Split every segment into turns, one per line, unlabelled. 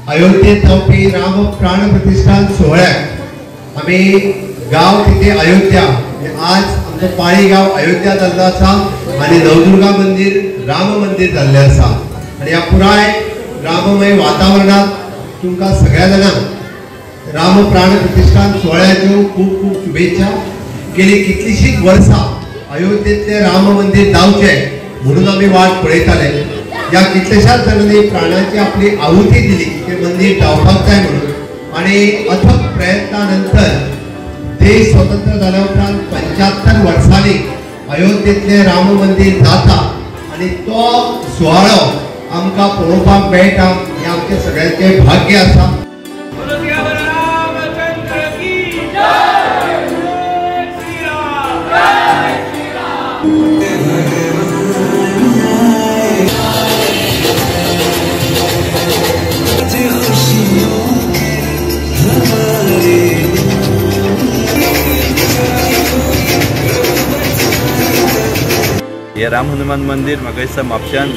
अयोध्येत जावपी राम प्राण प्रतिष्ठान सोहळ्याक आम्ही गाव तिथे अयोध्या आज आमचं पाळी गाव अयोध्या जाल्लो आसा आणि नवदुर्गा मंदिर राम मंदिर जाल्लें आसा आणि ह्या पुराय राममय वातावरणात तुमकां सगळ्या जाणांक राम प्राण प्रतिष्ठान सोहळ्याच्यो खूप खूप शुभेच्छा। गेली कितलीशीच वर्सां अयोध्येतले राम मंदिर जावचें म्हणून आम्ही वाट पळयताले। या कितल्याशाच जाणांनी प्राणाची आपली आहुती दिली ते मंदिर जावपाक जाय म्हणून आणि अथक प्रयत्नानंतर देश स्वतंत्र झाल्या उपरांत 75 वर्सांनी अयोध्येतले राम मंदिर जाता आणि तो सुवाळो आमकां पळोवपाक मेळटा हे आमचे सगळ्यांचे भाग्य आसा।
हे राम हनुमान मंदिर म्हाका दिसता म्हापश्यान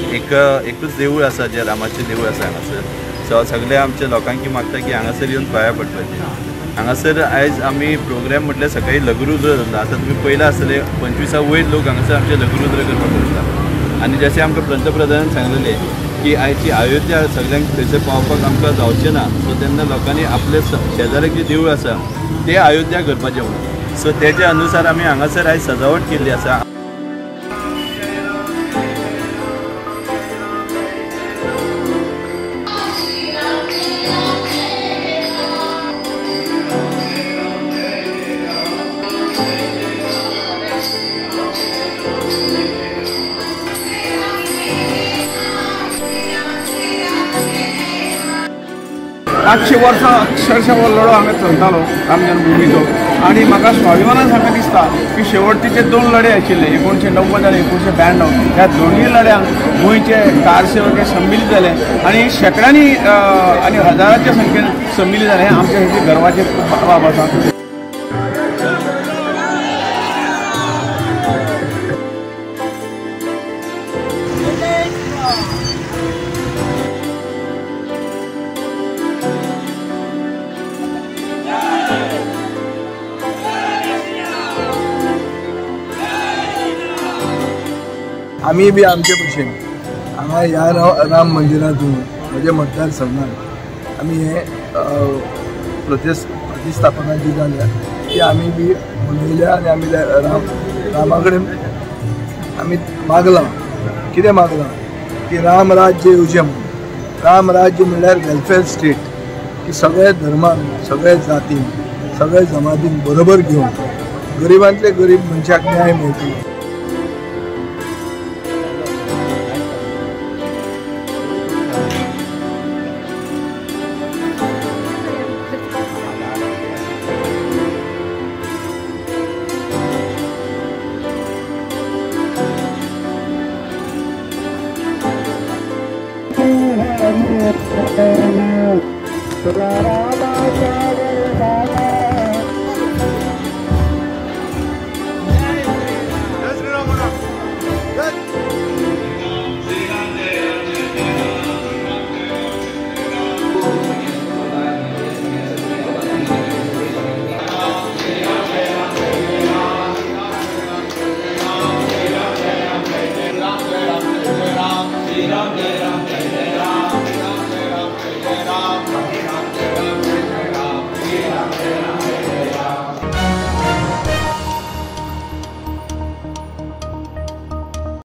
एकूच देवूळ आसा जे रामाचें देवूळ आसा हांगासर। सो सगळ्या आमच्या लोकांकी मागता की हांगासर येवन पांया पडपाचें। हांगासर आयज आमी प्रोग्राम म्हटल्यार सकाळी लघुरुद्र जाता। आतां तुमी पयला आसतले 25 वयर लोक हांगासर आमचे लघुरुद्र करपाक वयता आणि जशें आमकां पंतप्रधानान सांगलेलें की आयची अयोध्या सगळ्यांक थंयसर पावपाक आमकां जावचें ना। सो तेन्ना लोकांनी आपले शेजाऱ्याक जे देवूळ आसा ते अयोध्या करपाचें म्हणून। सो तेजे अनुसार आमी हांगासर आयज सजावट केल्ली आसा।
पांचशे वर्सां अक्षरशः हो लढो हांगा चलतालो राम जन्मभुमीचो आणि म्हाका स्वाभिमानान सांगपाक दिसता की शेवटचे 2 लढे आशिल्ले 1990 आनी 1992 ह्या दोनूय लढ्यांक गोंयचे कारसेवक सम्मिलीत जाले आणि शेकड्यांनी आणि हजारांच्या संख्येन सम्मिलीत जाले। हे आमच्या खातीर गर्वाचे बाब आसा।
आम्ही बी आमचे भशेन हांगा ह्या राम मंदिरांतून म्हज्या मतदारसंघात आमी हे प्रतिस्थापना जी जाल्या ती आमी बी मनयल्या आनी आमी रामा कडेन आमी मागलां कितें मागलां की राम राज्य येवचें म्हणून। राम राज्य म्हणल्यार वेलफेअर स्टेट की सगळे धर्मांक सगळे जातीन सगळे जमातीन बरोबर घेवन गरिबांतले गरीब मनशाक न्याय मेळटलो।
Rama